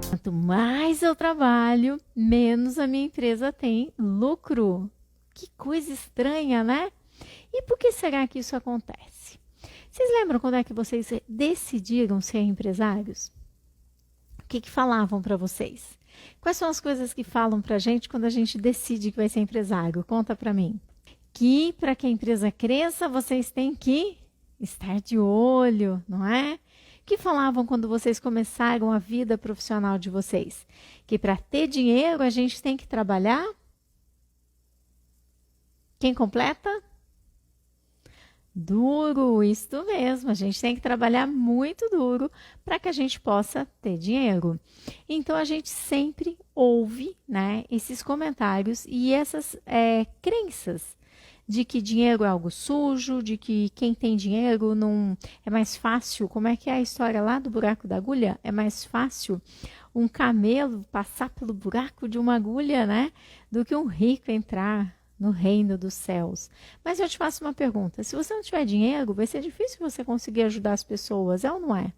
Quanto mais eu trabalho, menos a minha empresa tem lucro. Que coisa estranha, né? E por que será que isso acontece? Vocês lembram quando é que vocês decidiram ser empresários? O que falavam para vocês? Quais são as coisas que falam para a gente quando a gente decide que vai ser empresário? Conta para mim. Que para que a empresa cresça, vocês têm que estar de olho, não é? O que falavam quando vocês começaram a vida profissional de vocês? Que para ter dinheiro a gente tem que trabalhar? Quem completa? Duro, isso mesmo. A gente tem que trabalhar muito duro para que a gente possa ter dinheiro. Então a gente sempre ouve, né, esses comentários e essas crenças de que dinheiro é algo sujo, de que quem tem dinheiro não é mais fácil. Como é que é a história lá do buraco da agulha? É mais fácil um camelo passar pelo buraco de uma agulha, né, do que um rico entrar no reino dos céus. Mas eu te faço uma pergunta: se você não tiver dinheiro, vai ser difícil você conseguir ajudar as pessoas, é ou não é?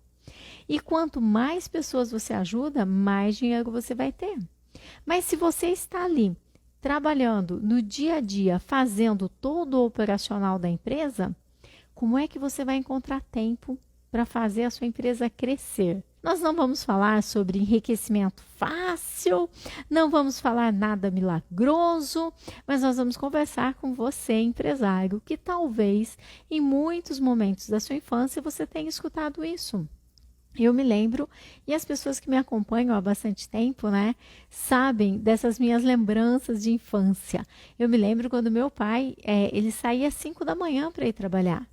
E quanto mais pessoas você ajuda, mais dinheiro você vai ter. Mas se você está ali trabalhando no dia a dia, fazendo todo o operacional da empresa, como é que você vai encontrar tempo para fazer a sua empresa crescer? Nós não vamos falar sobre enriquecimento fácil, não vamos falar nada milagroso, mas nós vamos conversar com você, empresário, que talvez em muitos momentos da sua infância você tenha escutado isso. Eu me lembro, e as pessoas que me acompanham há bastante tempo, né, sabem dessas minhas lembranças de infância. Eu me lembro quando meu pai, ele saía às 5 da manhã para ir trabalhar.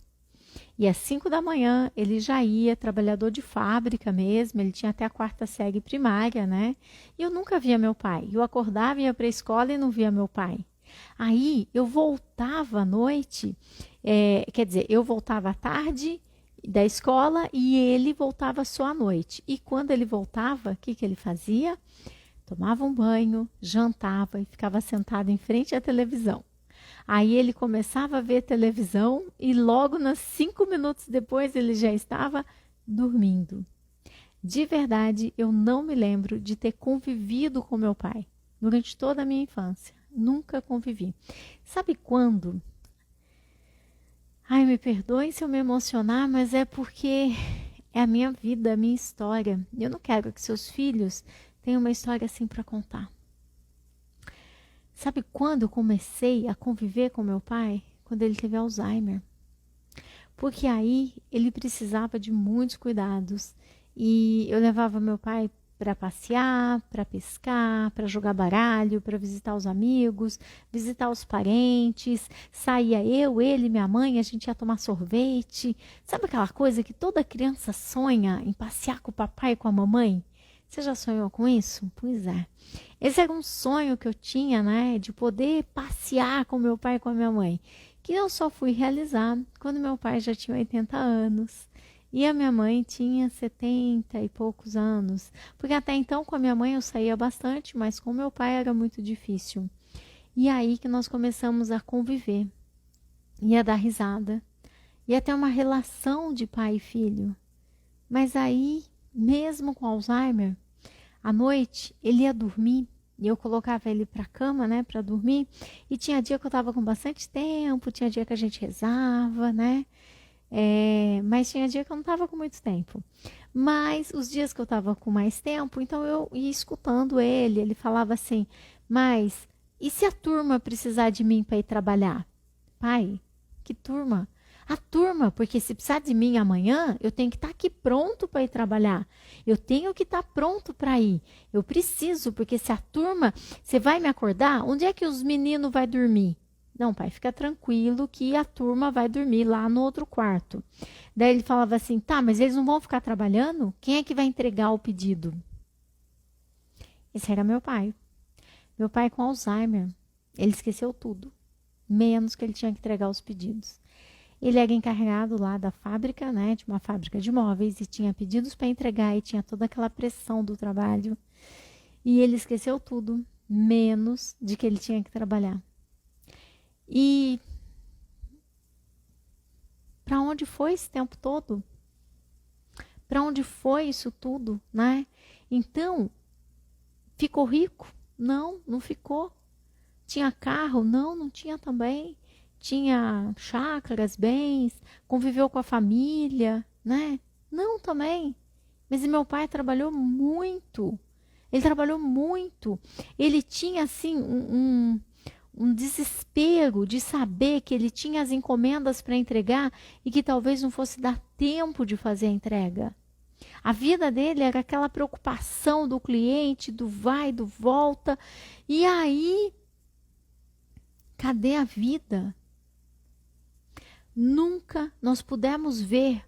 E às 5 da manhã ele já ia, trabalhador de fábrica mesmo, ele tinha até a quarta série primária, né? E eu nunca via meu pai. Eu acordava, ia para a escola e não via meu pai. Aí eu voltava à noite, quer dizer, eu voltava à tarde da escola e ele voltava só à noite. E quando ele voltava, o que que ele fazia? Tomava um banho, jantava e ficava sentado em frente à televisão. Aí ele começava a ver televisão e logo nos 5 minutos depois ele já estava dormindo. De verdade, eu não me lembro de ter convivido com meu pai durante toda a minha infância. Nunca convivi. Sabe quando? Ai, me perdoem se eu me emocionar, mas é porque é a minha vida, a minha história. Eu não quero que seus filhos tenham uma história assim para contar. Sabe quando eu comecei a conviver com meu pai? Quando ele teve Alzheimer. Porque aí ele precisava de muitos cuidados. E eu levava meu pai para passear, para pescar, para jogar baralho, para visitar os amigos, visitar os parentes. Saía eu, ele, minha mãe, a gente ia tomar sorvete. Sabe aquela coisa que toda criança sonha em passear com o papai e com a mamãe? Você já sonhou com isso? Pois é. Esse era um sonho que eu tinha, né? De poder passear com meu pai e com a minha mãe. Que eu só fui realizar quando meu pai já tinha 80 anos. E a minha mãe tinha 70 e poucos anos. Porque até então com a minha mãe eu saía bastante, mas com meu pai era muito difícil. E aí que nós começamos a conviver. E a dar risada. E a ter uma relação de pai e filho. Mas aí, mesmo com Alzheimer, à noite ele ia dormir e eu colocava ele para a cama, né, para dormir. E tinha dia que eu estava com bastante tempo, tinha dia que a gente rezava, né? Mas tinha dia que eu não estava com muito tempo. Mas os dias que eu estava com mais tempo, então eu ia escutando ele. Ele falava assim: mas e se a turma precisar de mim para ir trabalhar? Pai, que turma? A turma, porque se precisar de mim amanhã, eu tenho que estar aqui pronto para ir trabalhar. Eu tenho que estar pronto para ir. Eu preciso, porque se a turma, você vai me acordar, onde é que os meninos vão dormir? Não, pai, fica tranquilo que a turma vai dormir lá no outro quarto. Daí ele falava assim: tá, mas eles não vão ficar trabalhando? Quem é que vai entregar o pedido? Esse era meu pai. Meu pai com Alzheimer. Ele esqueceu tudo, menos que ele tinha que entregar os pedidos. Ele era encarregado lá da fábrica, né, de uma fábrica de móveis, e tinha pedidos para entregar e tinha toda aquela pressão do trabalho. E ele esqueceu tudo, menos de que ele tinha que trabalhar. E para onde foi esse tempo todo? Para onde foi isso tudo, né? Então, Ficou rico? Não, não ficou. Tinha carro? Não, não tinha também. Tinha chácaras, bens, conviveu com a família, né? Não também. Mas meu pai trabalhou muito. Ele trabalhou muito. Ele tinha, assim, um desespero de saber que ele tinha as encomendas para entregar e que talvez não fosse dar tempo de fazer a entrega. A vida dele era aquela preocupação do cliente, do vai, do volta. E aí, cadê a vida? Nunca nós pudemos ver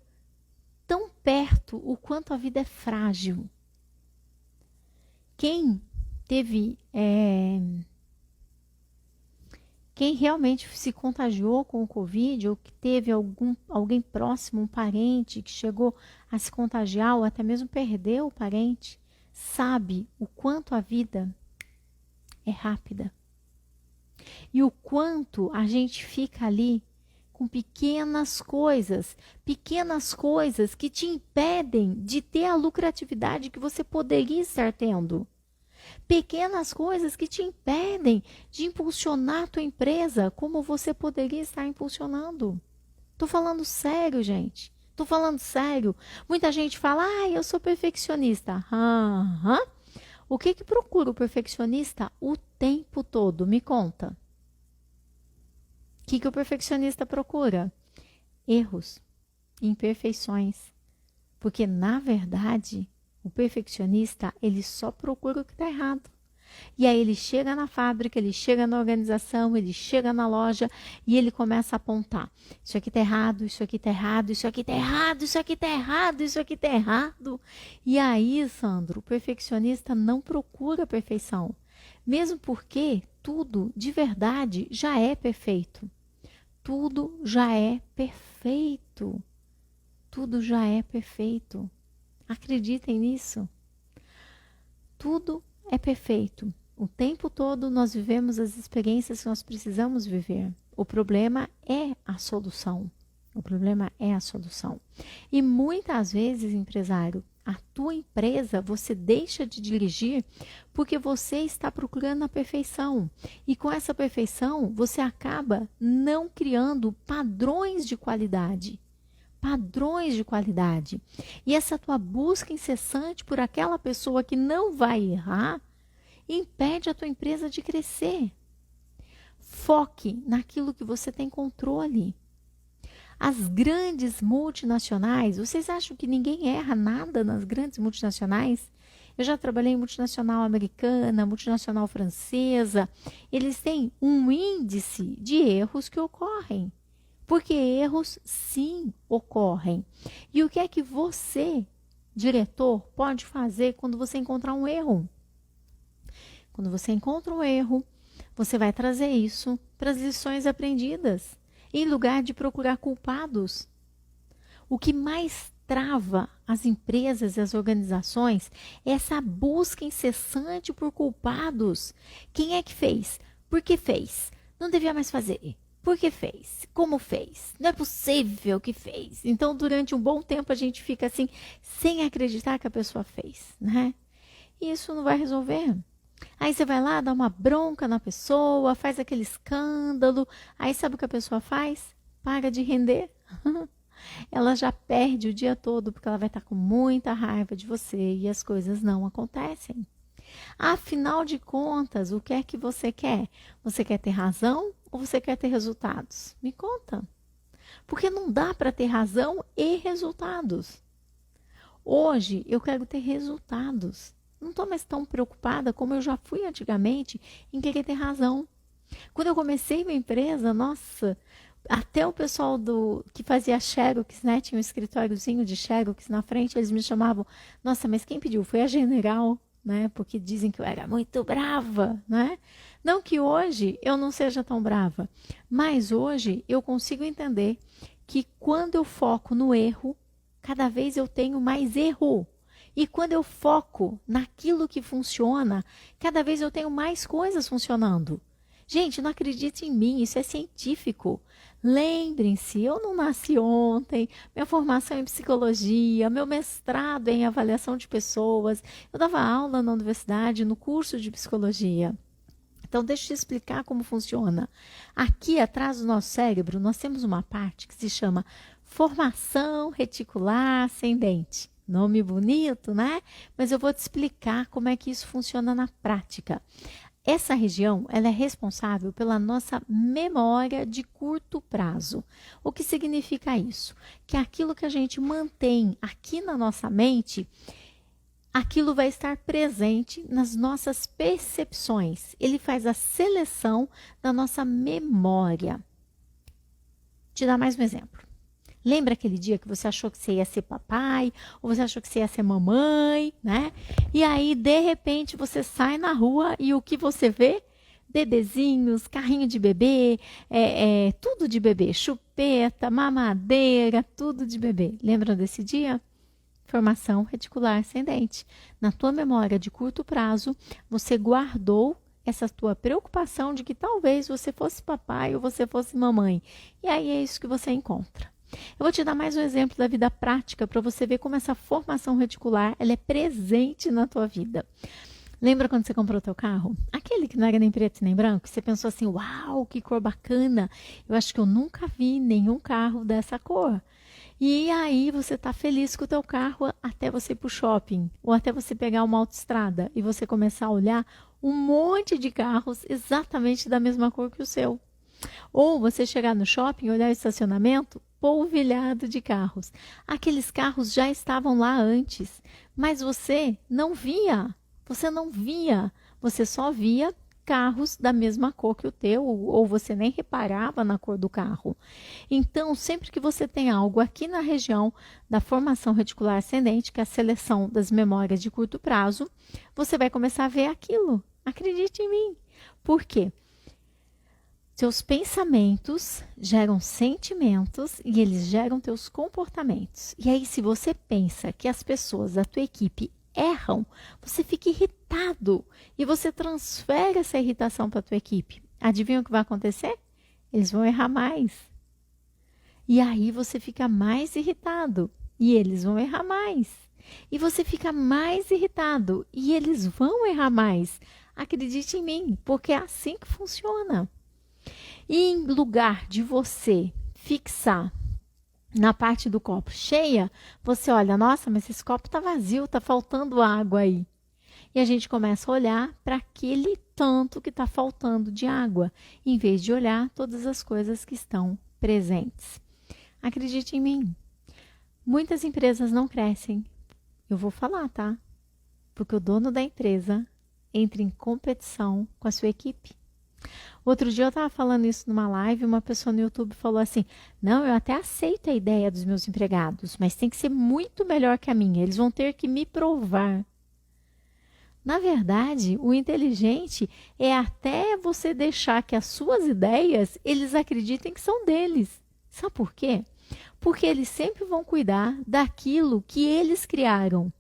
tão perto o quanto a vida é frágil. Quem teve, quem realmente se contagiou com o Covid ou que teve alguém próximo, um parente que chegou a se contagiar ou até mesmo perdeu o parente, sabe o quanto a vida é rápida. E o quanto a gente fica ali com pequenas coisas que te impedem de ter a lucratividade que você poderia estar tendo. Pequenas coisas que te impedem de impulsionar a tua empresa como você poderia estar impulsionando. Tô falando sério, gente. Tô falando sério. Muita gente fala, eu sou perfeccionista. O que procura o perfeccionista o tempo todo? Me conta. O que o perfeccionista procura? Erros, imperfeições. Porque, na verdade, o perfeccionista, ele só procura o que está errado. E aí ele chega na fábrica, ele chega na organização, ele chega na loja e ele começa a apontar. Isso aqui está errado, isso aqui está errado, isso aqui está errado, isso aqui está errado, isso aqui está errado. E aí, Sandro, o perfeccionista não procura a perfeição. Mesmo porque tudo, de verdade, já é perfeito. Tudo já é perfeito. Tudo já é perfeito. Acreditem nisso. Tudo é perfeito. O tempo todo nós vivemos as experiências que nós precisamos viver. O problema é a solução. O problema é a solução. E muitas vezes, empresário, a tua empresa você deixa de dirigir porque você está procurando a perfeição. E com essa perfeição, você acaba não criando padrões de qualidade. Padrões de qualidade. E essa tua busca incessante por aquela pessoa que não vai errar, impede a tua empresa de crescer. Foque naquilo que você tem controle. As grandes multinacionais, vocês acham que ninguém erra nada nas grandes multinacionais? Eu já trabalhei em multinacional americana, multinacional francesa. Eles têm um índice de erros que ocorrem. Porque erros, sim, ocorrem. E o que é que você, diretor, pode fazer quando você encontrar um erro? Quando você encontra um erro, você vai trazer isso para as lições aprendidas, em lugar de procurar culpados. O que mais trava as empresas e as organizações é essa busca incessante por culpados. Quem é que fez? Por que fez? Não devia mais fazer. Por que fez? Como fez? Não é possível que fez. Então, durante um bom tempo, a gente fica assim, sem acreditar que a pessoa fez, né? E isso não vai resolver. Aí você vai lá, dá uma bronca na pessoa, faz aquele escândalo. Aí sabe o que a pessoa faz? Para de render. Ela já perde o dia todo, porque ela vai estar com muita raiva de você e as coisas não acontecem. Afinal de contas, o que é que você quer? Você quer ter razão ou você quer ter resultados? Me conta. Porque não dá para ter razão e resultados. Hoje eu quero ter resultados. Não estou mais tão preocupada como eu já fui antigamente em querer ter razão. Quando eu comecei minha empresa, nossa, até o pessoal que fazia xerox, né? Tinha um escritóriozinho de xerox na frente, eles me chamavam, nossa, mas quem pediu? Foi a General, né? Porque dizem que eu era muito brava, né? Não que hoje eu não seja tão brava, mas hoje eu consigo entender que quando eu foco no erro, cada vez eu tenho mais erro. E quando eu foco naquilo que funciona, cada vez eu tenho mais coisas funcionando. Gente, não acredite em mim, isso é científico. Lembrem-se, eu não nasci ontem, minha formação é em psicologia, meu mestrado é em avaliação de pessoas, eu dava aula na universidade, no curso de psicologia. Então, deixa eu te explicar como funciona. Aqui atrás do nosso cérebro, nós temos uma parte que se chama formação reticular ascendente. Nome bonito, né? Mas eu vou te explicar como é que isso funciona na prática. Essa região, ela é responsável pela nossa memória de curto prazo. O que significa isso? Que aquilo que a gente mantém aqui na nossa mente, aquilo vai estar presente nas nossas percepções. Ele faz a seleção da nossa memória. Vou te dar mais um exemplo. Lembra aquele dia que você achou que você ia ser papai, ou você achou que você ia ser mamãe, né? E aí, de repente, você sai na rua e o que você vê? Bebezinhos, carrinho de bebê, tudo de bebê, chupeta, mamadeira, tudo de bebê. Lembra desse dia? Formação reticular ascendente. Na tua memória de curto prazo, você guardou essa tua preocupação de que talvez você fosse papai ou você fosse mamãe. E aí é isso que você encontra. Eu vou te dar mais um exemplo da vida prática para você ver como essa formação reticular ela é presente na tua vida. Lembra quando você comprou o teu carro? Aquele que não era nem preto nem branco? Você pensou assim, uau, que cor bacana. Eu acho que eu nunca vi nenhum carro dessa cor. E aí você está feliz com o teu carro até você ir para o shopping. Ou até você pegar uma autoestrada e você começar a olhar um monte de carros exatamente da mesma cor que o seu. Ou você chegar no shopping e olhar o estacionamento polvilhado de carros. Aqueles carros já estavam lá antes, mas você não via. Você não via. Você só via carros da mesma cor que o teu, ou você nem reparava na cor do carro. Então, sempre que você tem algo aqui na região da formação reticular ascendente, que é a seleção das memórias de curto prazo, você vai começar a ver aquilo. Acredite em mim. Por quê? Seus pensamentos geram sentimentos e eles geram teus comportamentos. E aí, se você pensa que as pessoas da tua equipe erram, você fica irritado e você transfere essa irritação para a tua equipe. Adivinha o que vai acontecer? Eles vão errar mais. E aí você fica mais irritado e eles vão errar mais. E você fica mais irritado e eles vão errar mais. Acredite em mim, porque é assim que funciona. E em lugar de você fixar na parte do copo cheia, você olha, nossa, mas esse copo está vazio, está faltando água aí. E a gente começa a olhar para aquele tanto que está faltando de água, em vez de olhar todas as coisas que estão presentes. Acredite em mim, muitas empresas não crescem. Eu vou falar, tá? Porque o dono da empresa entra em competição com a sua equipe. Outro dia eu estava falando isso numa live, uma pessoa no YouTube falou assim, não, eu até aceito a ideia dos meus empregados, mas tem que ser muito melhor que a minha, eles vão ter que me provar. Na verdade, o inteligente é até você deixar que as suas ideias, eles acreditem que são deles. Sabe por quê? Porque eles sempre vão cuidar daquilo que eles criaram.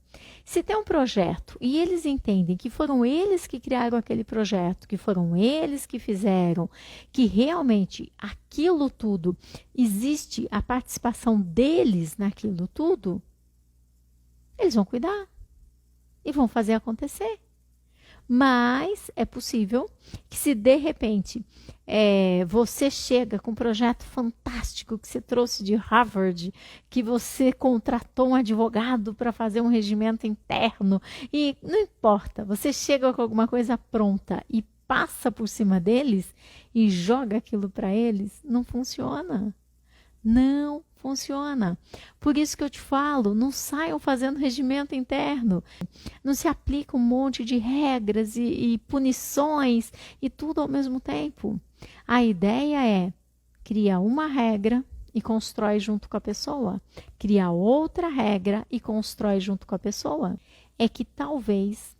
Se tem um projeto e eles entendem que foram eles que criaram aquele projeto, que foram eles que fizeram, que realmente aquilo tudo existe a participação deles naquilo tudo, eles vão cuidar e vão fazer acontecer. Mas é possível que se de repente você chega com um projeto fantástico que você trouxe de Harvard, que você contratou um advogado para fazer um regimento interno, e não importa, você chega com alguma coisa pronta e passa por cima deles e joga aquilo para eles, não funciona. Não funciona. Por isso que eu te falo, não saiam fazendo regimento interno. Não se aplica um monte de regras e punições e tudo ao mesmo tempo. A ideia é criar uma regra e constrói junto com a pessoa. Criar outra regra e constrói junto com a pessoa. É que talvez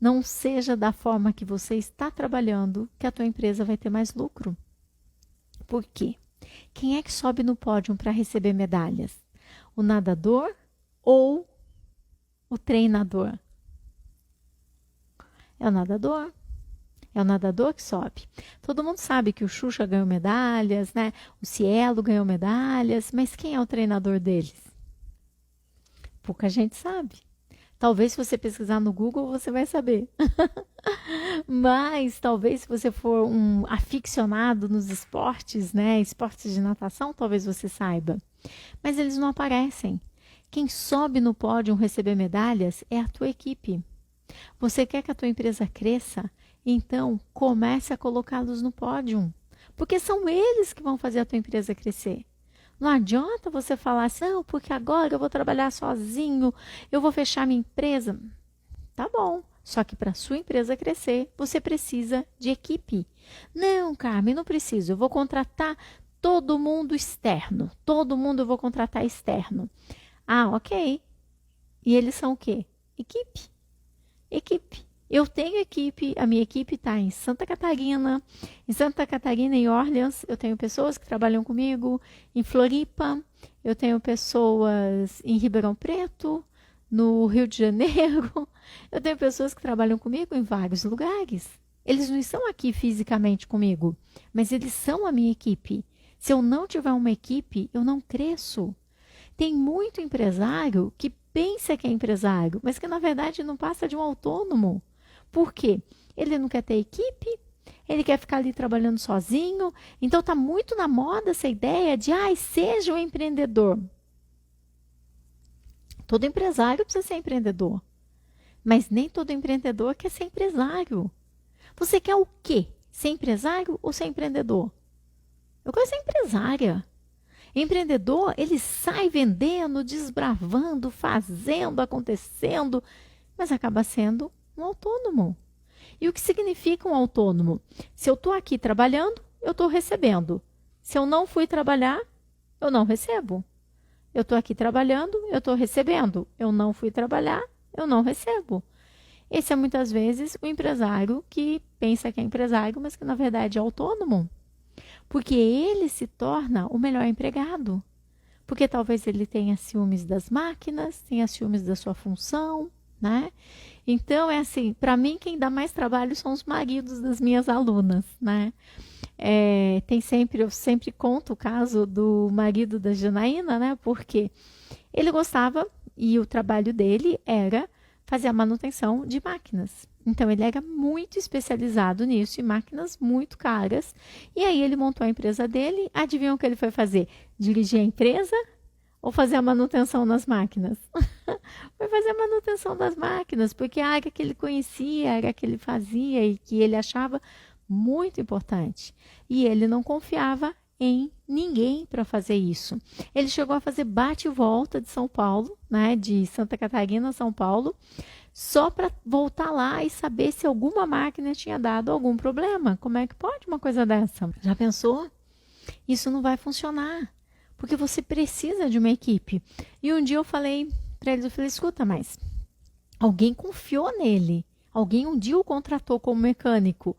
não seja da forma que você está trabalhando que a tua empresa vai ter mais lucro. Por quê? Quem é que sobe no pódio para receber medalhas? O nadador ou o treinador? É o nadador. É o nadador que sobe. Todo mundo sabe que o Xuxa ganhou medalhas, né? O Cielo ganhou medalhas, mas quem é o treinador deles? Pouca gente sabe. Talvez se você pesquisar no Google você vai saber. Mas talvez se você for um aficionado nos esportes, né? Esportes de natação, talvez você saiba. Mas eles não aparecem. Quem sobe no pódio receber medalhas é a tua equipe. Você quer que a tua empresa cresça? Então, comece a colocá-los no pódio. Porque são eles que vão fazer a tua empresa crescer. Não adianta você falar assim, não, porque agora eu vou trabalhar sozinho, eu vou fechar minha empresa. Tá bom, só que para a sua empresa crescer, você precisa de equipe. Não, Carmen, não preciso, eu vou contratar todo mundo externo. Todo mundo eu vou contratar externo. Ah, ok. E eles são o quê? Equipe. Equipe. Eu tenho equipe, a minha equipe está em Santa Catarina. Em Santa Catarina, em Orleans, eu tenho pessoas que trabalham comigo. Em Floripa, eu tenho pessoas em Ribeirão Preto, no Rio de Janeiro. Eu tenho pessoas que trabalham comigo em vários lugares. Eles não estão aqui fisicamente comigo, mas eles são a minha equipe. Se eu não tiver uma equipe, eu não cresço. Tem muito empresário que pensa que é empresário, mas que na verdade não passa de um autônomo. Por quê? Ele não quer ter equipe, ele quer ficar ali trabalhando sozinho. Então está muito na moda essa ideia de, seja um empreendedor. Todo empresário precisa ser empreendedor, mas nem todo empreendedor quer ser empresário. Você quer o quê? Ser empresário ou ser empreendedor? Eu quero ser empresária. Empreendedor, ele sai vendendo, desbravando, fazendo, acontecendo, mas acaba sendo um autônomo. E o que significa um autônomo? Se eu estou aqui trabalhando, eu estou recebendo. Se eu não fui trabalhar, eu não recebo. Eu estou aqui trabalhando, eu estou recebendo. Eu não fui trabalhar, eu não recebo. Esse é muitas vezes o empresário que pensa que é empresário, mas que na verdade é autônomo. Porque ele se torna o melhor empregado. Porque talvez ele tenha ciúmes das máquinas, tenha ciúmes da sua função, né? Então, é assim, para mim, quem dá mais trabalho são os maridos das minhas alunas, né? Eu sempre conto o caso do marido da Janaína, né? Porque ele gostava e o trabalho dele era fazer a manutenção de máquinas. Então, ele era muito especializado nisso, em máquinas muito caras. E aí, ele montou a empresa dele. Adivinham o que ele foi fazer? Dirigir a empresa ou fazer a manutenção nas máquinas? Foi fazer a manutenção das máquinas, porque a área que ele conhecia, a área que ele fazia e que ele achava muito importante. E ele não confiava em ninguém para fazer isso. Ele chegou a fazer bate e volta de São Paulo, né, de Santa Catarina a São Paulo, só para voltar lá e saber se alguma máquina tinha dado algum problema. Como é que pode uma coisa dessa? Já pensou? Isso não vai funcionar, porque você precisa de uma equipe. E um dia eu falei para eles, escuta, mas alguém confiou nele, alguém um dia o contratou como mecânico.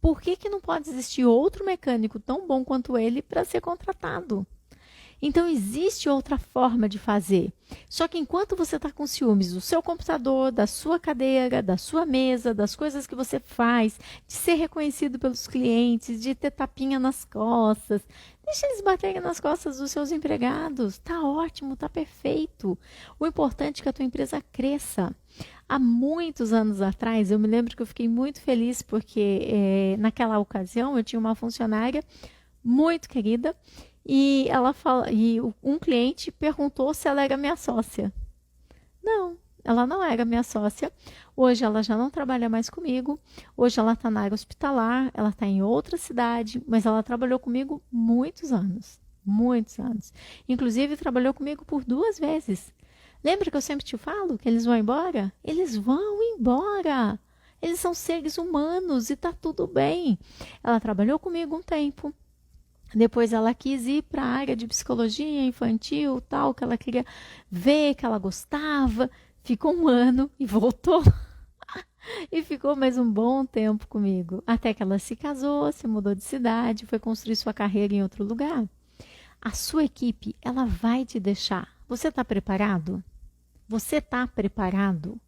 Por que não pode existir outro mecânico tão bom quanto ele para ser contratado? Então, existe outra forma de fazer. Só que enquanto você está com ciúmes do seu computador, da sua cadeira, da sua mesa, das coisas que você faz, de ser reconhecido pelos clientes, de ter tapinha nas costas, deixa eles baterem nas costas dos seus empregados. Tá ótimo, tá perfeito. O importante é que a tua empresa cresça. Há muitos anos atrás, eu me lembro que eu fiquei muito feliz porque naquela ocasião eu tinha uma funcionária muito querida e um cliente perguntou se ela era minha sócia. Não, ela não era minha sócia. Hoje ela já não trabalha mais comigo. Hoje ela está na área hospitalar, ela está em outra cidade, mas ela trabalhou comigo muitos anos. Muitos anos. Inclusive, trabalhou comigo por 2 vezes. Lembra que eu sempre te falo que eles vão embora? Eles vão embora. Eles são seres humanos e tá tudo bem. Ela trabalhou comigo um tempo. Depois ela quis ir para a área de psicologia infantil, tal, que ela queria ver, que ela gostava. Ficou 1 ano e voltou. E ficou mais um bom tempo comigo. Até que ela se casou, se mudou de cidade, foi construir sua carreira em outro lugar. A sua equipe, ela vai te deixar. Você está preparado? Você está preparado?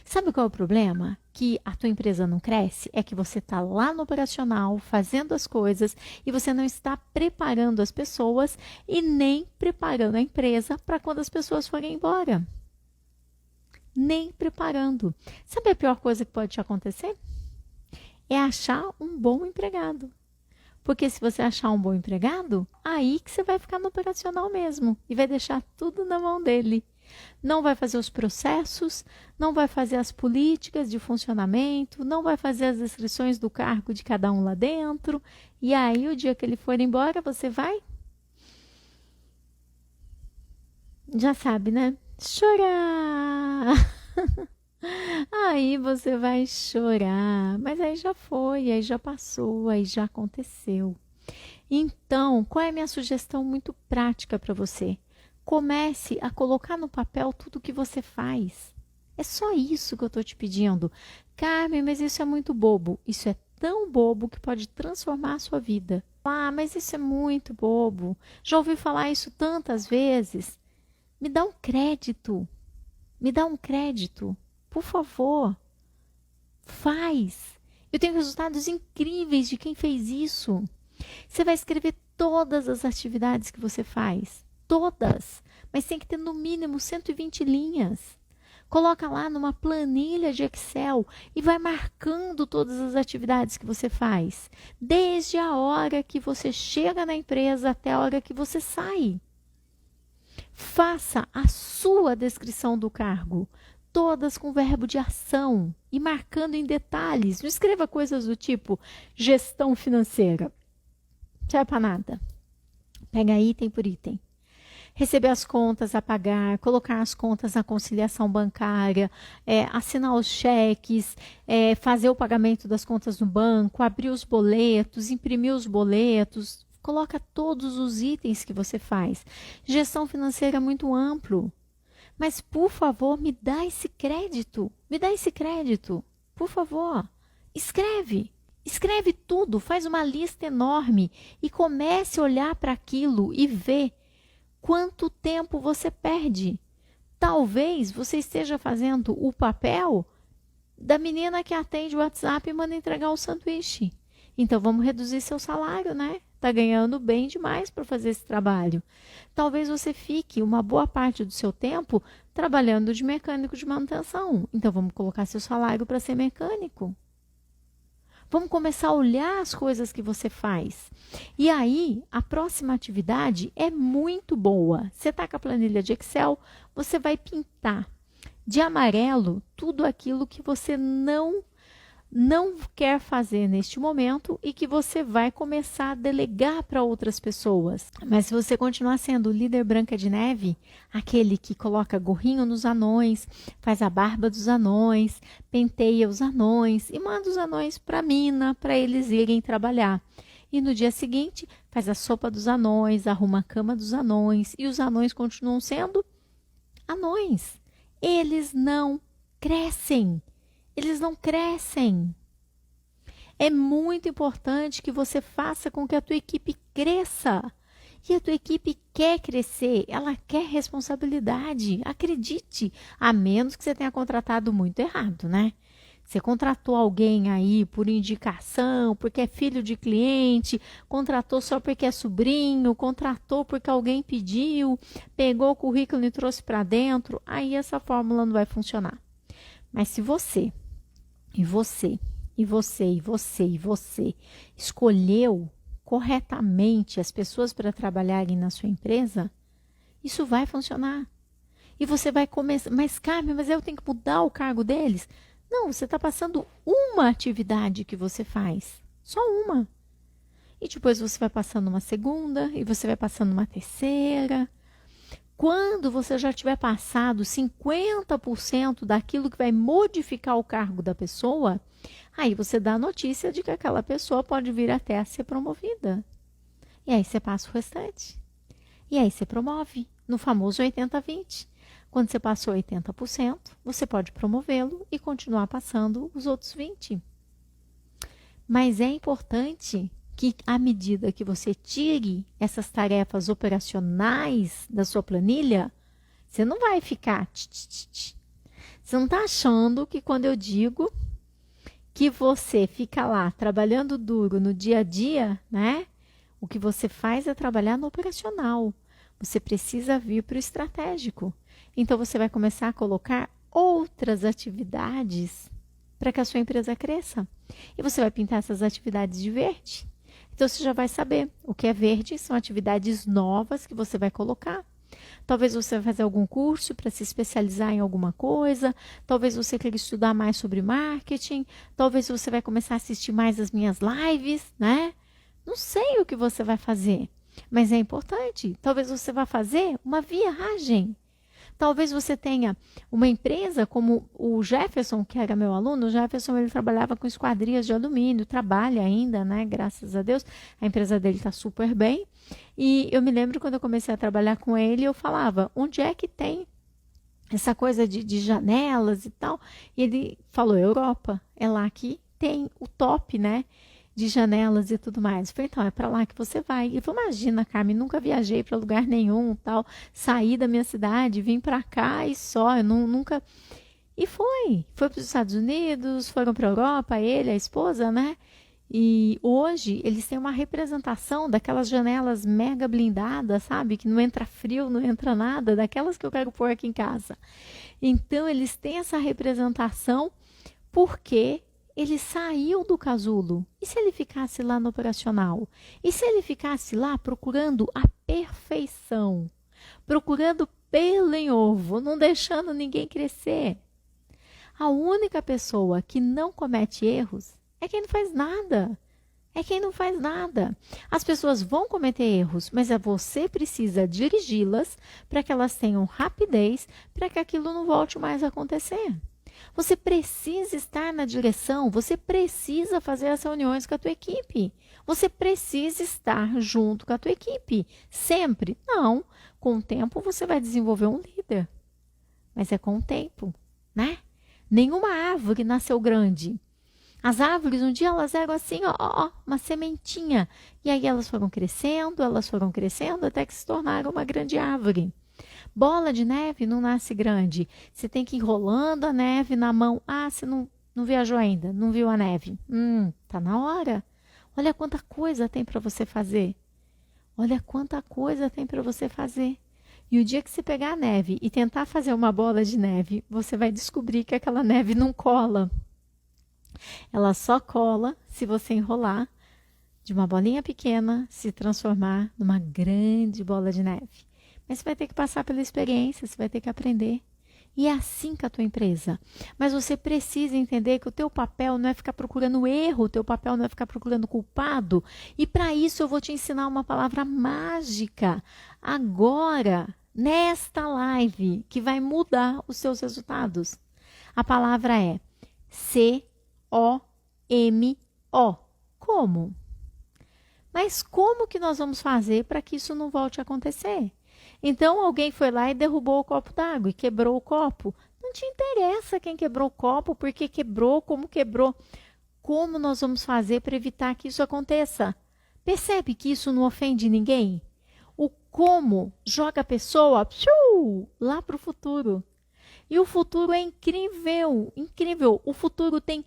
Sabe qual é o problema? Que a tua empresa não cresce? É que você está lá no operacional, fazendo as coisas, e você não está preparando as pessoas e nem preparando a empresa para quando as pessoas forem embora. Nem preparando. Sabe a pior coisa que pode te acontecer? É achar um bom empregado. Porque se você achar um bom empregado, aí que você vai ficar no operacional mesmo e vai deixar tudo na mão dele. Não vai fazer os processos, não vai fazer as políticas de funcionamento, não vai fazer as descrições do cargo de cada um lá dentro. E aí, o dia que ele for embora, você vai? Já sabe, né? Chorar! Aí você vai chorar, mas aí já foi, aí já passou, aí já aconteceu. Então, qual é a minha sugestão muito prática para você? Comece a colocar no papel tudo que você faz. É só isso que eu estou te pedindo. Carmen, mas isso é muito bobo. Isso é tão bobo que pode transformar a sua vida. Ah, mas isso é muito bobo. Já ouvi falar isso tantas vezes. Me dá um crédito. Me dá um crédito. Por favor. Faz. Eu tenho resultados incríveis de quem fez isso. Você vai escrever todas as atividades que você faz. Todas. Mas tem que ter no mínimo 120 linhas. Coloca lá numa planilha de Excel e vai marcando todas as atividades que você faz. Desde a hora que você chega na empresa até a hora que você sai. Faça a sua descrição do cargo. Todas com verbo de ação e marcando em detalhes. Não escreva coisas do tipo gestão financeira. Não serve para nada. Pega item por item. Receber as contas a pagar, colocar as contas na conciliação bancária, assinar os cheques, fazer o pagamento das contas no banco, abrir os boletos, imprimir os boletos. Coloca todos os itens que você faz. Gestão financeira é muito amplo. Mas, por favor, me dá esse crédito. Me dá esse crédito. Por favor. Escreve. Escreve tudo. Faz uma lista enorme. E comece a olhar para aquilo e ver quanto tempo você perde. Talvez você esteja fazendo o papel da menina que atende o WhatsApp e manda entregar o sanduíche. Então, vamos reduzir seu salário, né? Está ganhando bem demais para fazer esse trabalho. Talvez você fique uma boa parte do seu tempo trabalhando de mecânico de manutenção. Então, vamos colocar seu salário para ser mecânico. Vamos começar a olhar as coisas que você faz. E aí, a próxima atividade é muito boa. Você está com a planilha de Excel, você vai pintar de amarelo tudo aquilo que você não quer fazer neste momento e que você vai começar a delegar para outras pessoas. Mas se você continuar sendo o líder Branca de Neve, aquele que coloca gorrinho nos anões, faz a barba dos anões, penteia os anões e manda os anões para a mina para eles irem trabalhar. E no dia seguinte faz a sopa dos anões, arruma a cama dos anões e os anões continuam sendo anões. Eles não crescem. Eles não crescem. É muito importante que você faça com que a tua equipe cresça. E a tua equipe quer crescer, ela quer responsabilidade. Acredite, a menos que você tenha contratado muito errado, né? Você contratou alguém aí por indicação, porque é filho de cliente, contratou só porque é sobrinho, contratou porque alguém pediu, pegou o currículo e trouxe para dentro, aí essa fórmula não vai funcionar. Mas se você escolheu corretamente as pessoas para trabalharem na sua empresa, isso vai funcionar. E você vai começar, mas Carmen, mas eu tenho que mudar o cargo deles? Não, você está passando uma atividade que você faz, só uma. E depois você vai passando uma segunda, e você vai passando uma terceira. Quando você já tiver passado 50% daquilo que vai modificar o cargo da pessoa, aí você dá a notícia de que aquela pessoa pode vir até a ser promovida. E aí você passa o restante. E aí você promove no famoso 80-20. Quando você passou 80%, você pode promovê-lo e continuar passando os outros 20%. Mas é importante que, à medida que você tire essas tarefas operacionais da sua planilha, você não vai ficar... Você Você não está achando que quando eu digo que você fica lá trabalhando duro no dia a dia, né? O que você faz é trabalhar no operacional. Você precisa vir para o estratégico. Então, você vai começar a colocar outras atividades para que a sua empresa cresça. E você vai pintar essas atividades de verde. Então, você já vai saber o que é verde, são atividades novas que você vai colocar. Talvez você vai fazer algum curso para se especializar em alguma coisa. Talvez você queira estudar mais sobre marketing. Talvez você vai começar a assistir mais as minhas lives, né? Não sei o que você vai fazer, mas é importante. Talvez você vá fazer uma viagem. Talvez você tenha uma empresa como o Jefferson, que era meu aluno. O Jefferson, ele trabalhava com esquadrias de alumínio, trabalha ainda, né? Graças a Deus. A empresa dele está super bem. E eu me lembro quando eu comecei a trabalhar com ele, eu falava, onde é que tem essa coisa de janelas e tal? E ele falou, Europa, é lá que tem o top, né? De janelas e tudo mais. Eu falei, então, é para lá que você vai. E falou, imagina, Carmen, nunca viajei para lugar nenhum, tal, saí da minha cidade, vim para cá e só, eu nunca... E foi para os Estados Unidos, foram para a Europa, ele, a esposa, né? E hoje eles têm uma representação daquelas janelas mega blindadas, sabe? Que não entra frio, não entra nada, daquelas que eu quero pôr aqui em casa. Então, eles têm essa representação porque ele saiu do casulo. E se ele ficasse lá no operacional? E se ele ficasse lá procurando a perfeição? Procurando pelo em ovo, não deixando ninguém crescer? A única pessoa que não comete erros é quem não faz nada. É quem não faz nada. As pessoas vão cometer erros, mas você precisa dirigi-las para que elas tenham rapidez, para que aquilo não volte mais a acontecer. Você precisa estar na direção, você precisa fazer as reuniões com a tua equipe. Você precisa estar junto com a tua equipe. Sempre? Não. Com o tempo você vai desenvolver um líder. Mas é com o tempo, né? Nenhuma árvore nasceu grande. As árvores, um dia elas eram assim, uma sementinha. E aí elas foram crescendo, até que se tornaram uma grande árvore. Bola de neve não nasce grande. Você tem que ir enrolando a neve na mão. Ah, você não viajou ainda, não viu a neve. Tá na hora. Olha quanta coisa tem para você fazer. Olha quanta coisa tem para você fazer. E o dia que você pegar a neve e tentar fazer uma bola de neve, você vai descobrir que aquela neve não cola. Ela só cola se você enrolar de uma bolinha pequena, se transformar numa grande bola de neve. Mas você vai ter que passar pela experiência, você vai ter que aprender. E é assim com a tua empresa. Mas você precisa entender que o teu papel não é ficar procurando erro, o teu papel não é ficar procurando culpado. E para isso eu vou te ensinar uma palavra mágica agora, nesta live, que vai mudar os seus resultados. A palavra é C-O-M-O. Como? Mas como que nós vamos fazer para que isso não volte a acontecer? Então, alguém foi lá e derrubou o copo d'água e quebrou o copo. Não te interessa quem quebrou o copo, por que quebrou, como quebrou. Como nós vamos fazer para evitar que isso aconteça? Percebe que isso não ofende ninguém? O como joga a pessoa lá para o futuro. E o futuro é incrível, incrível. O futuro tem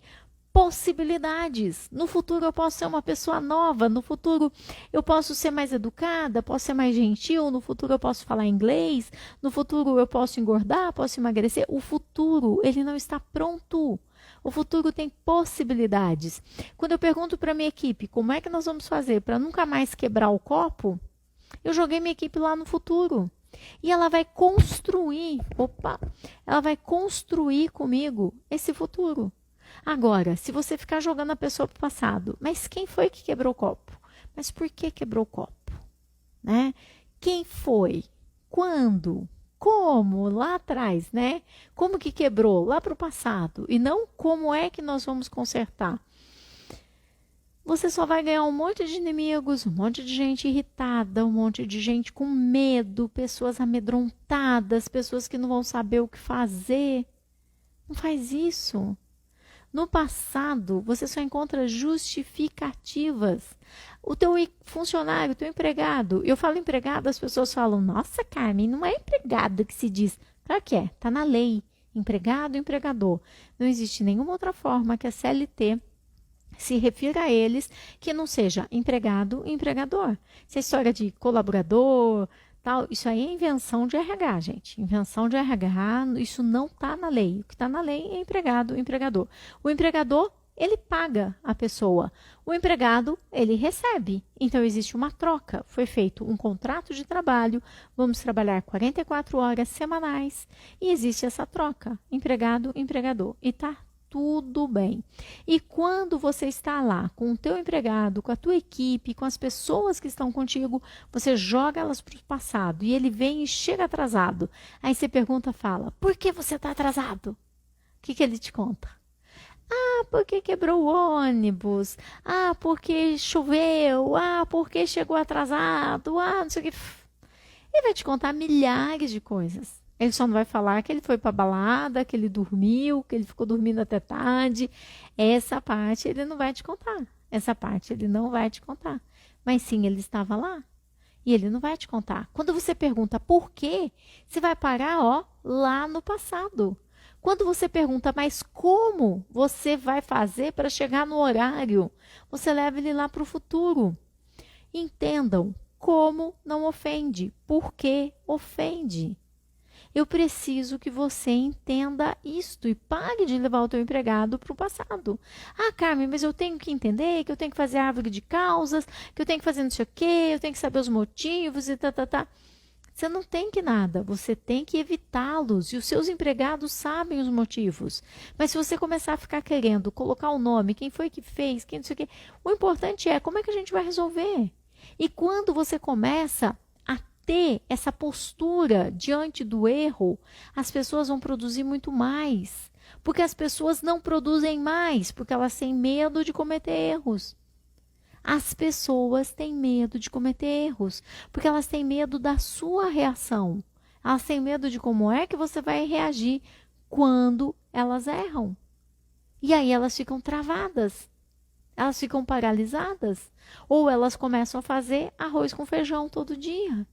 possibilidades. No futuro eu posso ser uma pessoa nova, no futuro eu posso ser mais educada, posso ser mais gentil, no futuro eu posso falar inglês, no futuro eu posso engordar, posso emagrecer. O futuro, ele não está pronto. O futuro tem possibilidades. Quando eu pergunto para minha equipe como é que nós vamos fazer para nunca mais quebrar o copo, eu joguei minha equipe lá no futuro. E ela vai construir, ela vai construir comigo esse futuro. Agora, se você ficar jogando a pessoa para o passado, mas quem foi que quebrou o copo? Mas por que quebrou o copo? Né? Quem foi? Quando? Como? Lá atrás, né? Como que quebrou? Lá para o passado. E não como é que nós vamos consertar. Você só vai ganhar um monte de inimigos, um monte de gente irritada, um monte de gente com medo, pessoas amedrontadas, pessoas que não vão saber o que fazer. Não faz isso. No passado, você só encontra justificativas. O teu funcionário, o teu empregado. Eu falo empregado, as pessoas falam, nossa, Carmen, não é empregado que se diz. Claro que é, está na lei. empregado, empregador. Não existe nenhuma outra forma que a CLT se refira a eles que não seja empregado e empregador. Essa história de colaborador, tal, isso aí é invenção de RH, gente. Invenção de RH, isso não está na lei. O que está na lei é empregado e empregador. O empregador, ele paga a pessoa. O empregado, ele recebe. Então, existe uma troca. Foi feito um contrato de trabalho, vamos trabalhar 44 horas semanais e existe essa troca, empregado, empregador. E está tudo bem. E quando você está lá com o teu empregado, com a tua equipe, com as pessoas que estão contigo, você joga elas para o passado e ele vem e chega atrasado. Aí você pergunta, fala, por que você está atrasado? O que ele te conta? Ah, porque quebrou o ônibus. Ah, porque choveu. Ah, porque chegou atrasado. Ah, não sei o que. Ele vai te contar milhares de coisas. Ele só não vai falar que ele foi para balada, que ele dormiu, que ele ficou dormindo até tarde. Essa parte ele não vai te contar. Essa parte ele não vai te contar. Mas sim, ele estava lá. E ele não vai te contar. Quando você pergunta por quê, você vai parar, ó, lá no passado. Quando você pergunta, mas como você vai fazer para chegar no horário? Você leva ele lá para o futuro. Entendam, como não ofende, por que ofende. Eu preciso que você entenda isto e pare de levar o teu empregado para o passado. Ah, Carmen, mas eu tenho que entender que eu tenho que fazer árvore de causas, que eu tenho que fazer não sei o quê, eu tenho que saber os motivos e tá. Você não tem que nada, você tem que evitá-los e os seus empregados sabem os motivos. Mas se você começar a ficar querendo colocar o nome, quem foi que fez, quem não sei o quê, o importante é como é que a gente vai resolver. E quando você começa a ter essa postura diante do erro, as pessoas vão produzir muito mais. Porque as pessoas não produzem mais, porque elas têm medo de cometer erros. As pessoas têm medo de cometer erros, porque elas têm medo da sua reação. Elas têm medo de como é que você vai reagir quando elas erram. E aí elas ficam travadas. Elas ficam paralisadas. Ou elas começam a fazer arroz com feijão todo dia.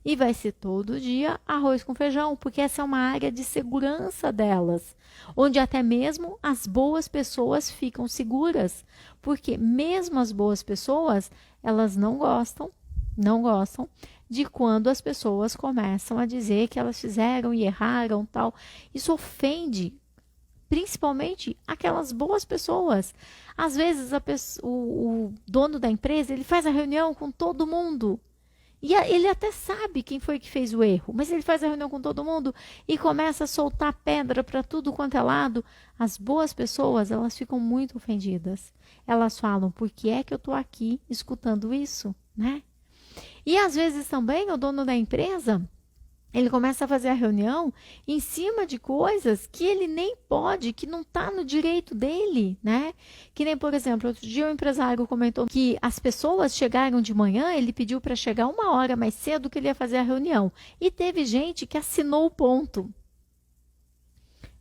E vai ser todo dia arroz com feijão, porque essa é uma área de segurança delas, onde até mesmo as boas pessoas ficam seguras, porque mesmo as boas pessoas, elas não gostam de quando as pessoas começam a dizer que elas fizeram e erraram, tal. Isso ofende principalmente aquelas boas pessoas. Às vezes o dono da empresa, ele faz a reunião com todo mundo. E ele até sabe quem foi que fez o erro, mas ele faz a reunião com todo mundo e começa a soltar pedra para tudo quanto é lado. As boas pessoas, elas ficam muito ofendidas. Elas falam, por que é que eu estou aqui escutando isso, né? E às vezes também o dono da empresa, ele começa a fazer a reunião em cima de coisas que ele nem pode, que não está no direito dele, né? Que nem, por exemplo, outro dia o empresário comentou que as pessoas chegaram de manhã, ele pediu para chegar 1 hora mais cedo que ele ia fazer a reunião. E teve gente que assinou o ponto.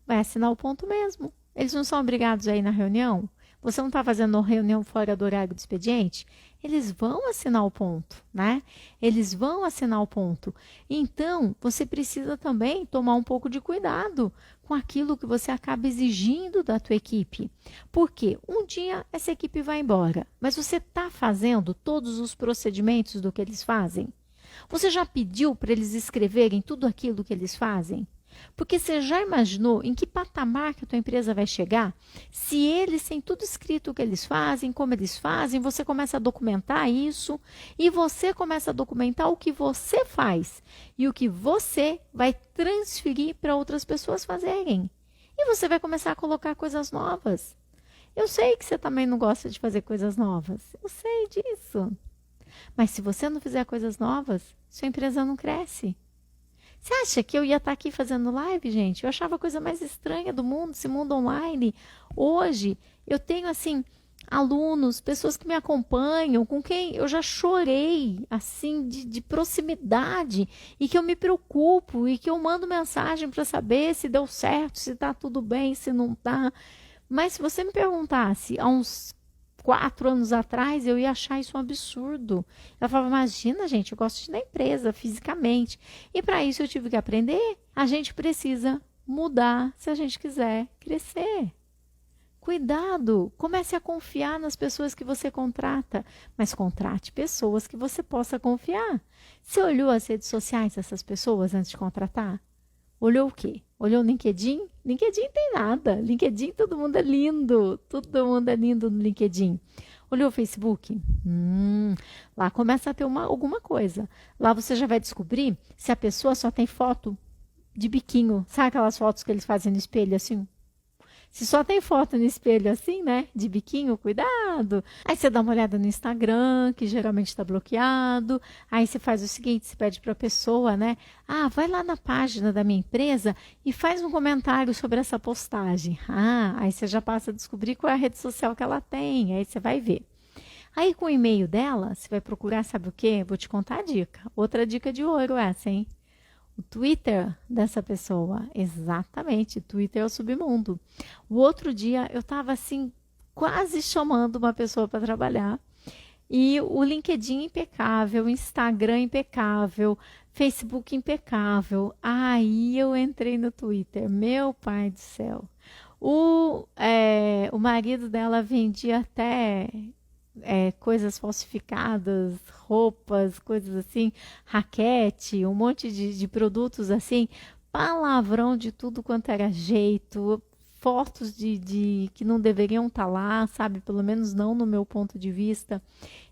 Vai assinar o ponto mesmo. Eles não são obrigados a ir na reunião? Você não está fazendo reunião fora do horário do expediente? Eles vão assinar o ponto, né? Eles vão assinar o ponto. Então, você precisa também tomar um pouco de cuidado com aquilo que você acaba exigindo da tua equipe. Porque um dia essa equipe vai embora, mas você está fazendo todos os procedimentos do que eles fazem? Você já pediu para eles escreverem tudo aquilo que eles fazem? Porque você já imaginou em que patamar que a tua empresa vai chegar? Se eles têm tudo escrito o que eles fazem, como eles fazem, você começa a documentar isso e você começa a documentar o que você faz e o que você vai transferir para outras pessoas fazerem. E você vai começar a colocar coisas novas. Eu sei que você também não gosta de fazer coisas novas. Eu sei disso. Mas se você não fizer coisas novas, sua empresa não cresce. Você acha que eu ia estar aqui fazendo live, gente? Eu achava a coisa mais estranha do mundo, esse mundo online. Hoje, eu tenho, assim, alunos, pessoas que me acompanham, com quem eu já chorei, assim, de proximidade, e que eu me preocupo, e que eu mando mensagem para saber se deu certo, se está tudo bem, se não está. Mas se você me perguntasse há uns 4 anos atrás, eu ia achar isso um absurdo. Ela falava, imagina, gente, eu gosto de ir na empresa, fisicamente. E para isso eu tive que aprender. A gente precisa mudar se a gente quiser crescer. Cuidado, comece a confiar nas pessoas que você contrata, mas contrate pessoas que você possa confiar. Você olhou as redes sociais dessas pessoas antes de contratar? Olhou o quê? Olhou o LinkedIn? LinkedIn tem nada. LinkedIn, todo mundo é lindo. Todo mundo é lindo no LinkedIn. Olhou o Facebook? Lá começa a ter alguma coisa. Lá você já vai descobrir se a pessoa só tem foto de biquinho. Sabe aquelas fotos que eles fazem no espelho assim? Se só tem foto no espelho assim, né? De biquinho, cuidado. Aí você dá uma olhada no Instagram, que geralmente está bloqueado. Aí você faz o seguinte, você pede para a pessoa, né? Ah, vai lá na página da minha empresa e faz um comentário sobre essa postagem. Ah, aí você já passa a descobrir qual é a rede social que ela tem. Aí você vai ver. Aí com o e-mail dela, você vai procurar, sabe o quê? Vou te contar a dica. Outra dica de ouro essa, hein? O Twitter dessa pessoa, exatamente, Twitter é o submundo. O outro dia eu estava assim, quase chamando uma pessoa para trabalhar e o LinkedIn impecável, Instagram impecável, Facebook impecável. Aí eu entrei no Twitter, meu pai do céu. O marido dela vendia até coisas falsificadas, roupas, coisas assim, raquete, um monte de produtos assim, palavrão de tudo quanto era jeito, fotos de que não deveriam estar lá, sabe? Pelo menos não no meu ponto de vista.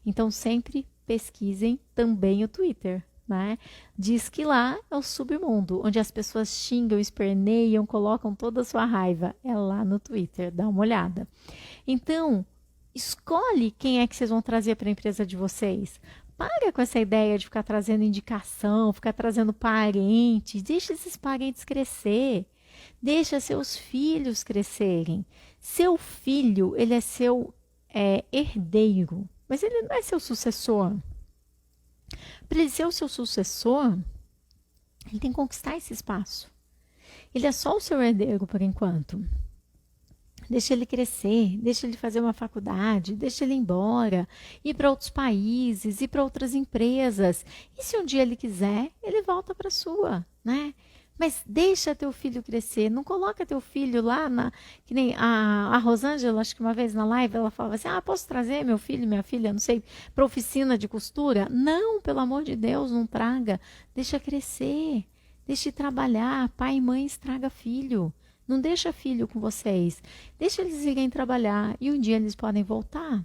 Então sempre pesquisem também o Twitter. Né? Diz que lá é o submundo, onde as pessoas xingam, esperneiam, colocam toda a sua raiva. É lá no Twitter, dá uma olhada. Então, escolhe quem é que vocês vão trazer para a empresa de vocês. Para com essa ideia de ficar trazendo indicação, ficar trazendo parentes. Deixa esses parentes crescer. Deixa seus filhos crescerem. Seu filho, ele é seu herdeiro, mas ele não é seu sucessor. Para ele ser o seu sucessor, ele tem que conquistar esse espaço. Ele é só o seu herdeiro por enquanto. Deixa ele crescer, deixa ele fazer uma faculdade, deixa ele ir embora, ir para outros países, ir para outras empresas. E se um dia ele quiser, ele volta para a sua, né? Mas deixa teu filho crescer, não coloca teu filho lá que nem a Rosângela, acho que uma vez na live ela falava assim, posso trazer meu filho, minha filha, não sei, para oficina de costura? Não, pelo amor de Deus, não traga, deixa crescer, deixa trabalhar, pai e mãe estraga filho. Não deixa filho com vocês, deixa eles irem trabalhar e um dia eles podem voltar.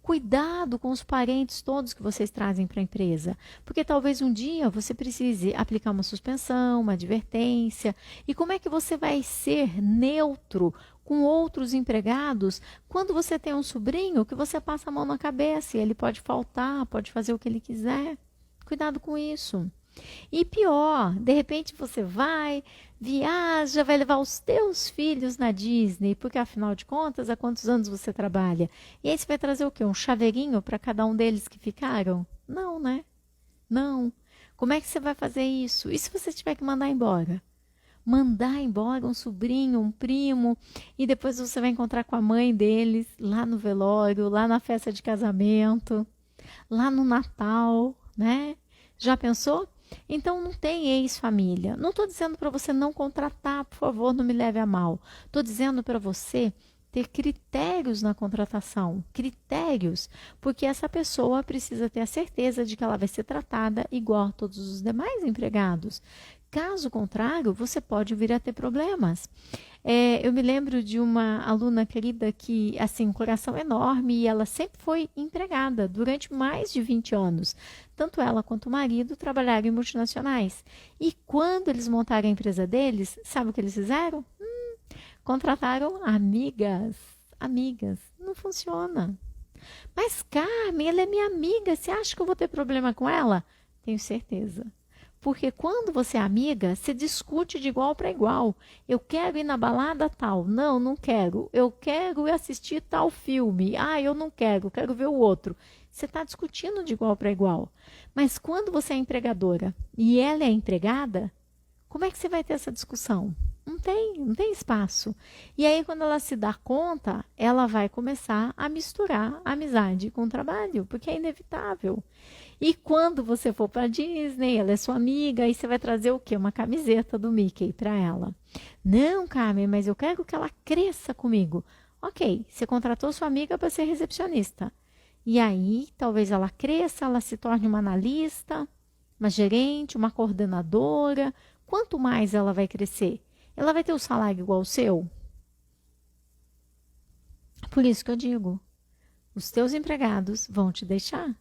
Cuidado com os parentes todos que vocês trazem para a empresa, porque talvez um dia você precise aplicar uma suspensão, uma advertência. E como é que você vai ser neutro com outros empregados quando você tem um sobrinho que você passa a mão na cabeça e ele pode faltar, pode fazer o que ele quiser? Cuidado com isso. E pior, de repente você vai, viaja, vai levar os teus filhos na Disney, porque afinal de contas, há quantos anos você trabalha? E aí você vai trazer o quê? Um chaveirinho para cada um deles que ficaram? Não, né? Não. Como é que você vai fazer isso? E se você tiver que mandar embora? Mandar embora um sobrinho, um primo, e depois você vai encontrar com a mãe deles lá no velório, lá na festa de casamento, lá no Natal, né? Já pensou? Então não tem ex-família. Não estou dizendo para você não contratar, por favor, não me leve a mal. Estou dizendo para você ter critérios na contratação. Critérios, porque essa pessoa precisa ter a certeza de que ela vai ser tratada igual a todos os demais empregados. Caso contrário, você pode vir a ter problemas. Eu me lembro de uma aluna querida que, assim, um coração enorme, e ela sempre foi empregada durante mais de 20 anos. Tanto ela quanto o marido trabalharam em multinacionais. E quando eles montaram a empresa deles, sabe o que eles fizeram? Contrataram amigas. Amigas. Não funciona. Mas, Carmen, ela é minha amiga. Você acha que eu vou ter problema com ela? Tenho certeza. Porque quando você é amiga, você discute de igual para igual. Eu quero ir na balada tal. Não, não quero. Eu quero ir assistir tal filme. Eu não quero, quero ver o outro. Você está discutindo de igual para igual. Mas quando você é empregadora e ela é empregada, como é que você vai ter essa discussão? Não tem espaço. E aí, quando ela se dá conta, ela vai começar a misturar a amizade com o trabalho, porque é inevitável. E quando você for para Disney, ela é sua amiga, aí você vai trazer o quê? Uma camiseta do Mickey para ela. Não, Carmen, mas eu quero que ela cresça comigo. Ok, você contratou sua amiga para ser recepcionista. E aí, talvez ela cresça, ela se torne uma analista, uma gerente, uma coordenadora. Quanto mais ela vai crescer? Ela vai ter o salário igual ao seu? Por isso que eu digo, os teus empregados vão te deixar.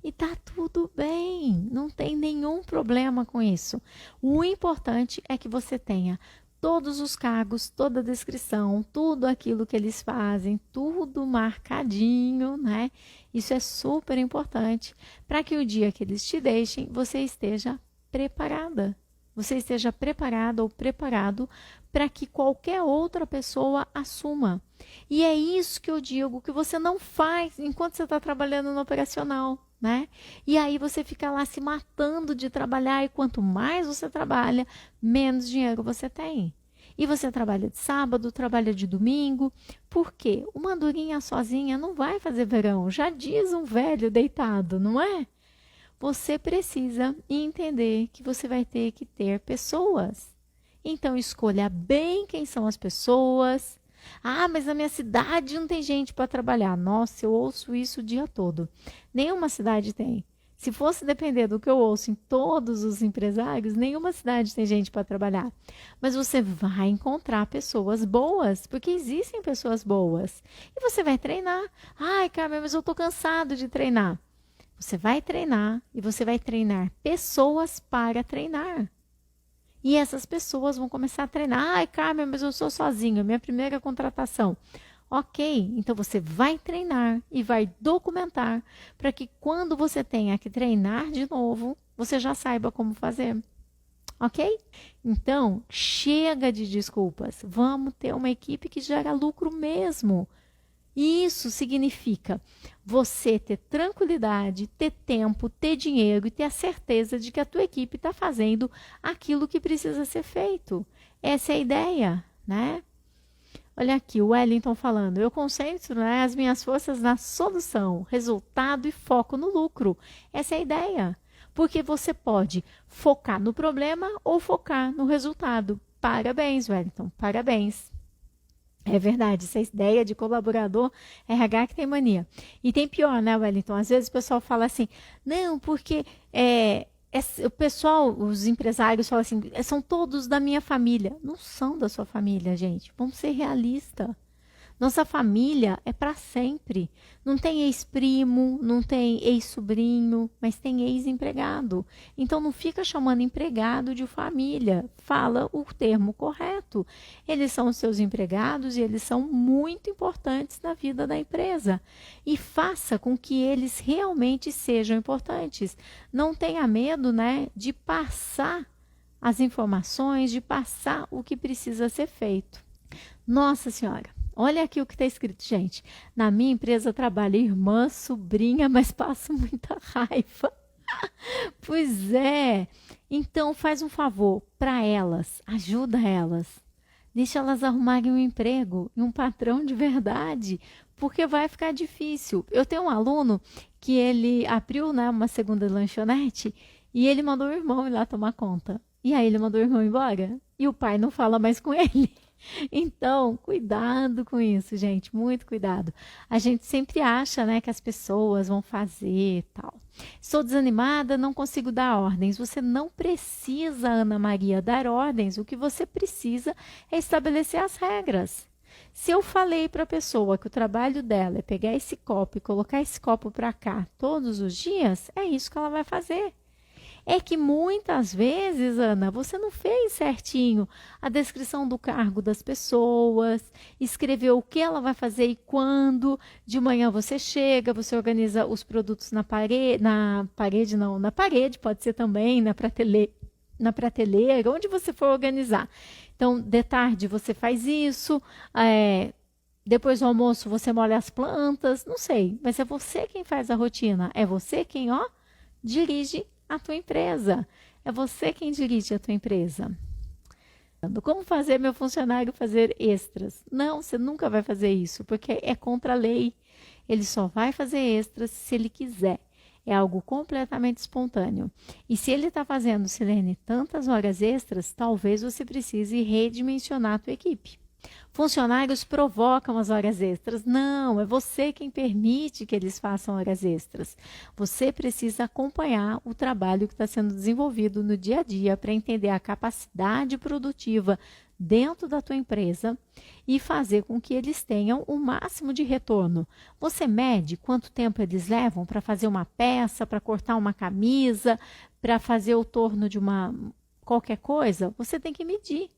E tá tudo bem, não tem nenhum problema com isso. O importante é que você tenha todos os cargos, toda a descrição, tudo aquilo que eles fazem, tudo marcadinho, né? Isso é super importante para que o dia que eles te deixem, você esteja preparada. Você esteja preparada ou preparado para que qualquer outra pessoa assuma. E é isso que eu digo, que você não faz enquanto você está trabalhando no operacional, né? E aí você fica lá se matando de trabalhar e quanto mais você trabalha, menos dinheiro você tem. E você trabalha de sábado, trabalha de domingo. Por quê? Uma andorinha sozinha não vai fazer verão, já diz um velho deitado, não é? Você precisa entender que você vai ter que ter pessoas. Então, escolha bem quem são as pessoas. Ah, mas na minha cidade não tem gente para trabalhar. Nossa, eu ouço isso o dia todo. Nenhuma cidade tem. Se fosse depender do que eu ouço em todos os empresários, nenhuma cidade tem gente para trabalhar. Mas você vai encontrar pessoas boas, porque existem pessoas boas. E você vai treinar. Ai, Carmen, mas eu estou cansado de treinar. Você vai treinar e você vai treinar pessoas para treinar. E essas pessoas vão começar a treinar. Ai, Carmen, mas eu sou sozinha, minha primeira contratação. Ok, então você vai treinar e vai documentar para que quando você tenha que treinar de novo, você já saiba como fazer. Ok? Então, chega de desculpas. Vamos ter uma equipe que gera lucro mesmo. Isso significa você ter tranquilidade, ter tempo, ter dinheiro e ter a certeza de que a tua equipe está fazendo aquilo que precisa ser feito. Essa é a ideia, né? Olha aqui, o Wellington falando, eu concentro, né, as minhas forças na solução, resultado e foco no lucro. Essa é a ideia. Porque você pode focar no problema ou focar no resultado. Parabéns, Wellington, parabéns. É verdade, essa ideia de colaborador RH que tem mania. E tem pior, né, Wellington? Às vezes o pessoal fala assim, não, porque o pessoal, os empresários falam assim, são todos da minha família. Não são da sua família, gente. Vamos ser realistas. Nossa família é para sempre. Não tem ex-primo, não tem ex-sobrinho, mas tem ex-empregado. Então não fica chamando empregado de família. Fala o termo correto. Eles são os seus empregados e eles são muito importantes na vida da empresa. E faça com que eles realmente sejam importantes. Não tenha medo, né, de passar as informações, de passar o que precisa ser feito. Nossa Senhora! Olha aqui o que está escrito, gente. Na minha empresa trabalha irmã, sobrinha, mas passo muita raiva. Pois é. Então faz um favor para elas, ajuda elas. Deixa elas arrumarem um emprego e um patrão de verdade, porque vai ficar difícil. Eu tenho um aluno que ele abriu, né, uma segunda lanchonete e ele mandou o irmão ir lá tomar conta. E aí ele mandou o irmão embora e o pai não fala mais com ele. Então, cuidado com isso, gente, muito cuidado. A gente sempre acha, né, que as pessoas vão fazer tal. Estou desanimada, não consigo dar ordens. Você não precisa, Ana Maria, dar ordens. O que você precisa é estabelecer as regras. Se eu falei para a pessoa que o trabalho dela é pegar esse copo e colocar esse copo para cá todos os dias, é isso que ela vai fazer. É que muitas vezes, Ana, você não fez certinho a descrição do cargo das pessoas, escreveu o que ela vai fazer e quando. De manhã você chega, você organiza os produtos na parede, pode ser também na prateleira, onde você for organizar. Então, de tarde você faz isso, depois do almoço você molha as plantas, não sei, mas é você quem faz a rotina, é você quem, dirige a tua empresa. É você quem dirige a tua empresa. Como fazer meu funcionário fazer extras? Não, você nunca vai fazer isso, porque é contra a lei. Ele só vai fazer extras se ele quiser. É algo completamente espontâneo. E se ele está fazendo, Silene, tantas horas extras, talvez você precise redimensionar a tua equipe. Funcionários provocam as horas extras. Não, é você quem permite que eles façam horas extras. Você precisa acompanhar o trabalho que está sendo desenvolvido no dia a dia para entender a capacidade produtiva dentro da tua empresa e fazer com que eles tenham o máximo de retorno. Você mede quanto tempo eles levam para fazer uma peça, para cortar uma camisa, para fazer o torno de uma qualquer coisa? Você tem que medir.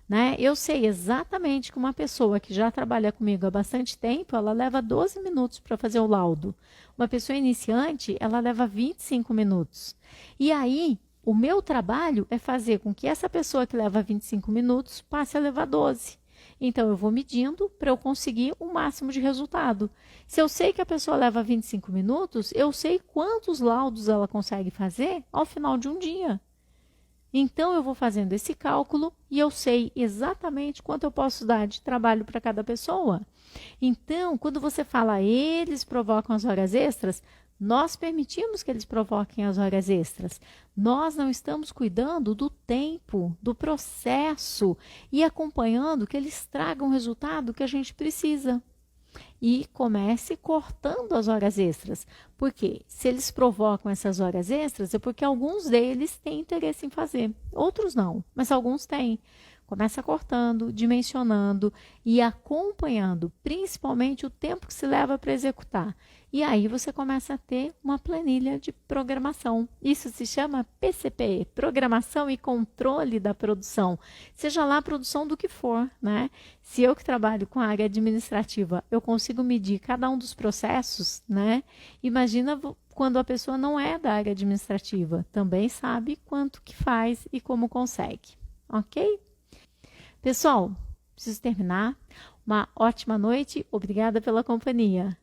Né? Eu sei exatamente que uma pessoa que já trabalha comigo há bastante tempo, ela leva 12 minutos para fazer o laudo. Uma pessoa iniciante, ela leva 25 minutos. E aí, o meu trabalho é fazer com que essa pessoa que leva 25 minutos passe a levar 12. Então, eu vou medindo para eu conseguir o máximo de resultado. Se eu sei que a pessoa leva 25 minutos, eu sei quantos laudos ela consegue fazer ao final de um dia. Então, eu vou fazendo esse cálculo e eu sei exatamente quanto eu posso dar de trabalho para cada pessoa. Então, quando você fala eles provocam as horas extras, nós permitimos que eles provoquem as horas extras. Nós não estamos cuidando do tempo, do processo e acompanhando que eles tragam o resultado que a gente precisa. E comece cortando as horas extras. Porque se eles provocam essas horas extras, é porque alguns deles têm interesse em fazer. Outros não, mas alguns têm. Começa cortando, dimensionando e acompanhando, principalmente o tempo que se leva para executar. E aí você começa a ter uma planilha de programação. Isso se chama PCP, Programação e Controle da Produção. Seja lá a produção do que for, né? Se eu que trabalho com a área administrativa, eu consigo medir cada um dos processos, né? Imagina quando a pessoa não é da área administrativa, também sabe quanto que faz e como consegue, ok? Pessoal, preciso terminar. Uma ótima noite. Obrigada pela companhia.